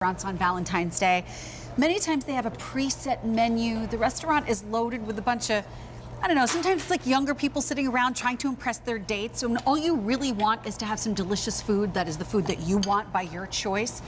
Restaurants on Valentine's Day. Many times they have a preset menu. The restaurant is loaded with a bunch of, I don't know, sometimes it's like younger people sitting around trying to impress their dates. And all you really want is to have some delicious food that is the food that you want by your choice.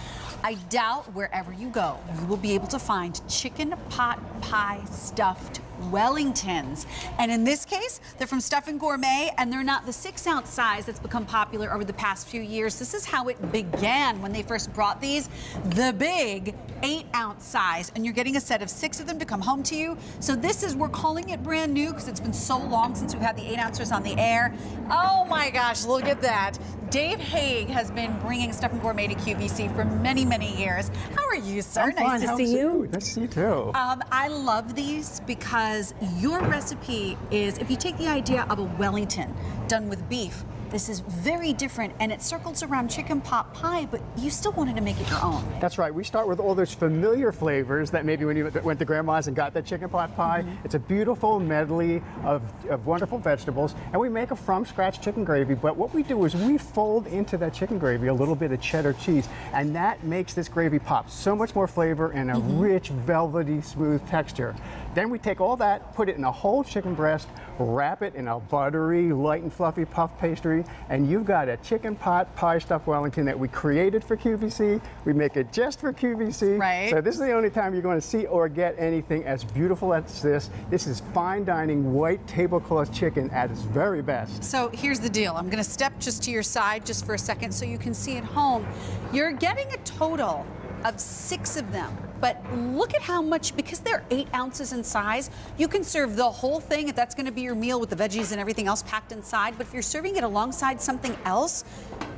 I doubt wherever you go, you will be able to find chicken pot pie stuffed Wellingtons. And in this case, they're from Stuffin Gourmet, and they're not the 6-ounce size that's become popular over the past few years. This is how it began when they first brought these, the big 8-ounce size. And you're getting a set of 6 of them to come home to you. So this is, we're calling it brand new because it's been so long since we've had the 8-ounces on the air. Oh my gosh, look at that. Dave Haig has been bringing Stuffin Gourmet to QVC for many, many years. How are you, sir? Nice to see you. Nice to see you too. I love these because your recipe is, if you take the idea of a Wellington done with beef, this is very different, and it circles around chicken pot pie, but you still wanted to make it your own. That's right. We start with all those familiar flavors that maybe when you went to Grandma's and got that chicken pot pie. It's a beautiful medley of wonderful vegetables, and we make a from-scratch chicken gravy. But what we do is we fold into that chicken gravy a little bit of cheddar cheese, and that makes this gravy pop so much more flavor and a rich, velvety, smooth texture. Then we take all that, put it in a whole chicken breast, wrap it in a buttery, light and fluffy puff pastry, and you've got a chicken pot pie stuffed Wellington that we created for QVC. We make it just for QVC. Right. So this is the only time you're going to see or get anything as beautiful as this. This is fine dining white tablecloth chicken at its very best. So here's the deal. I'm going to step just to your side just for a second so you can see at home. You're getting a total of 6 of them. But look at how much, because they're 8 ounces in size, you can serve the whole thing if that's going to be your meal with the veggies and everything else packed inside. But if you're serving it alongside something else,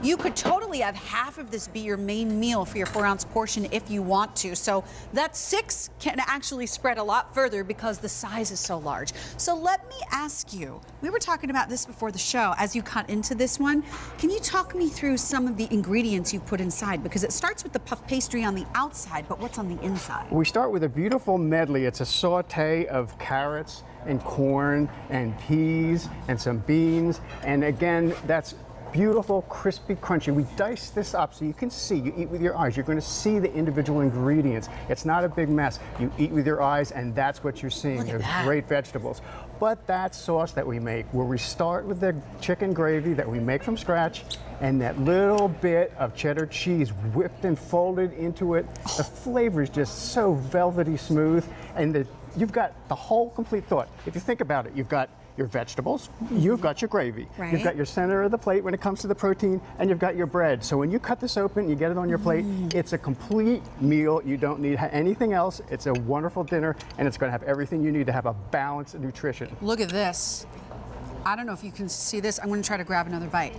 you could totally have half of this be your main meal for your 4-ounce portion if you want to. So that 6 can actually spread a lot further because the size is so large. So let me ask you, we were talking about this before the show. As you cut into this one, can you talk me through some of the ingredients you put inside? Because it starts with the puff pastry on the outside, but what's on the inside? We start with a beautiful medley. It's a saute of carrots and corn and peas and some beans. And again, that's beautiful, crispy, crunchy. We dice this up so you can see. You eat with your eyes. You're going to see the individual ingredients. It's not a big mess. You eat with your eyes, and that's what you're seeing. There's great vegetables. But that sauce that we make, where we start with the chicken gravy that we make from scratch, and that little bit of cheddar cheese whipped and folded into it, the flavor is just so velvety smooth, and you've got the whole complete thought. If you think about it, you've got your vegetables, you've got your gravy, you've got your center of the plate when it comes to the protein, and you've got your bread. So when you cut this open, you get it on your plate, it's a complete meal. You don't need anything else. It's a wonderful dinner, and it's going to have everything you need to have a balanced nutrition. Look at this. I don't know if you can see this. I'm going to try to grab another bite.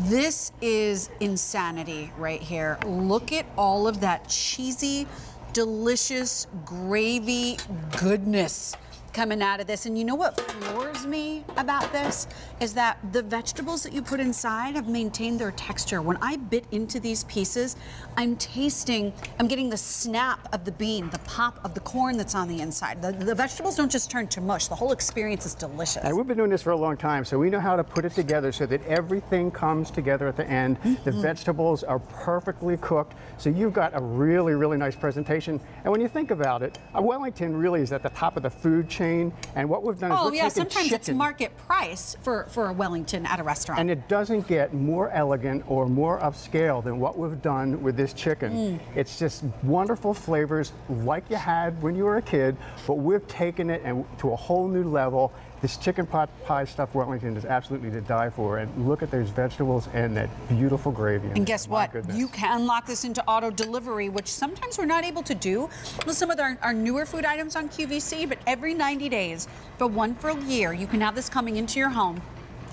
This is insanity right here. Look at all of that cheesy, delicious gravy goodness coming out of this. And you know what floors me about this is that the vegetables that you put inside have maintained their texture. When I bit into these pieces, I'm getting the snap of the bean, the pop of the corn that's on the inside. The vegetables don't just turn to mush. The whole experience is delicious. And we've been doing this for a long time, so we know how to put it together so that everything comes together at the end. The vegetables are perfectly cooked, so you've got a really, really nice presentation. And when you think about it, a Wellington really is at the top of the food chain. And what we've done is we've taken sometimes chicken, it's market price for a Wellington at a restaurant. and it doesn't get more elegant or more upscale than what we've done with this chicken. It's just wonderful flavors like you had when you were a kid, but we've taken it to a whole new level. This chicken pot pie stuffed Wellington is absolutely to die for. And look at those vegetables and that beautiful gravy. And guess what? Goodness. You can lock this into auto delivery, which sometimes we're not able to do with some of our newer food items on QVC, but every 90 days, for one for a year, you can have this coming into your home.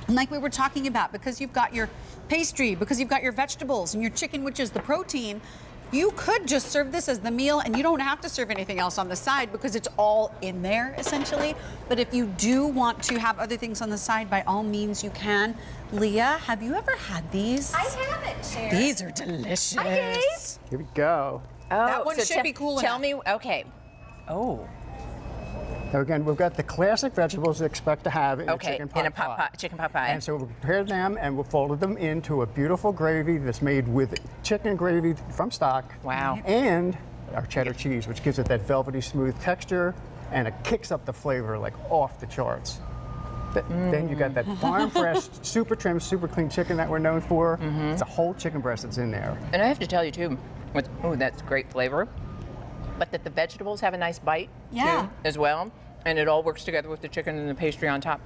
And like we were talking about, because you've got your pastry, because you've got your vegetables and your chicken, which is the protein, you could just serve this as the meal and you don't have to serve anything else on the side because it's all in there essentially. But if you do want to have other things on the side, by all means you can. Leah, have you ever had these? I haven't, Cher. These are delicious. Hi, Dave. Here we go. Oh, That one should be cool Tell enough. me, okay. Oh. Now again, we've got the classic vegetables you expect to have in a chicken pot pie. Chicken pot pie. And so we prepared them and we folded them into a beautiful gravy that's made with chicken gravy from stock. Wow. And our cheddar cheese, which gives it that velvety smooth texture, and it kicks up the flavor like off the charts. Then you got that farm fresh, super trim, super clean chicken that we're known for. It's a whole chicken breast that's in there. And I have to tell you too, that's great flavor, but that the vegetables have a nice bite too, as well. And it all works together with the chicken and the pastry on top.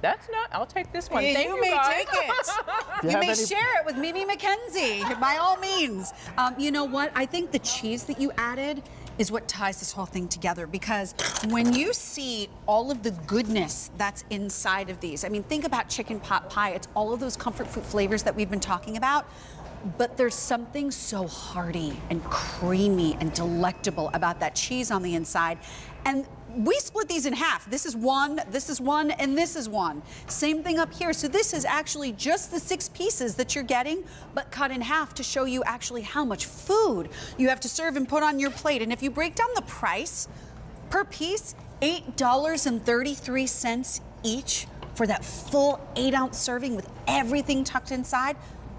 I'll take this one. Thank you may guys. take it. You may share it with Mimi Mackenzie, by all means. You know what? I think the cheese that you added is what ties this whole thing together, because when you see all of the goodness that's inside of these, I mean, think about chicken pot pie. It's all of those comfort food flavors that we've been talking about, but there's something so hearty and creamy and delectable about that cheese on the inside. And we split these in half. This is one, and this is one. Same thing up here. So this is actually just the 6 pieces that you're getting, but cut in half to show you actually how much food you have to serve and put on your plate. And if you break down the price per piece, $8.33 each for that full 8-ounce serving with everything tucked inside.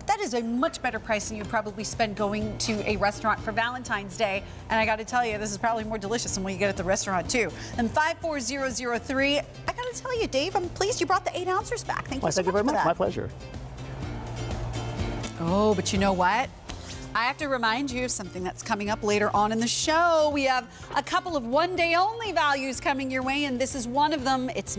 That is a much better price than you'd probably spend going to a restaurant for Valentine's Day. And I got to tell you, this is probably more delicious than what you get at the restaurant, too. And 54003, I got to tell you, Dave, I'm pleased you brought the 8-ouncers back. Thank you so much for that. My pleasure. Oh, but you know what? I have to remind you of something that's coming up later on in the show. We have a couple of one-day-only values coming your way, and this is one of them. It's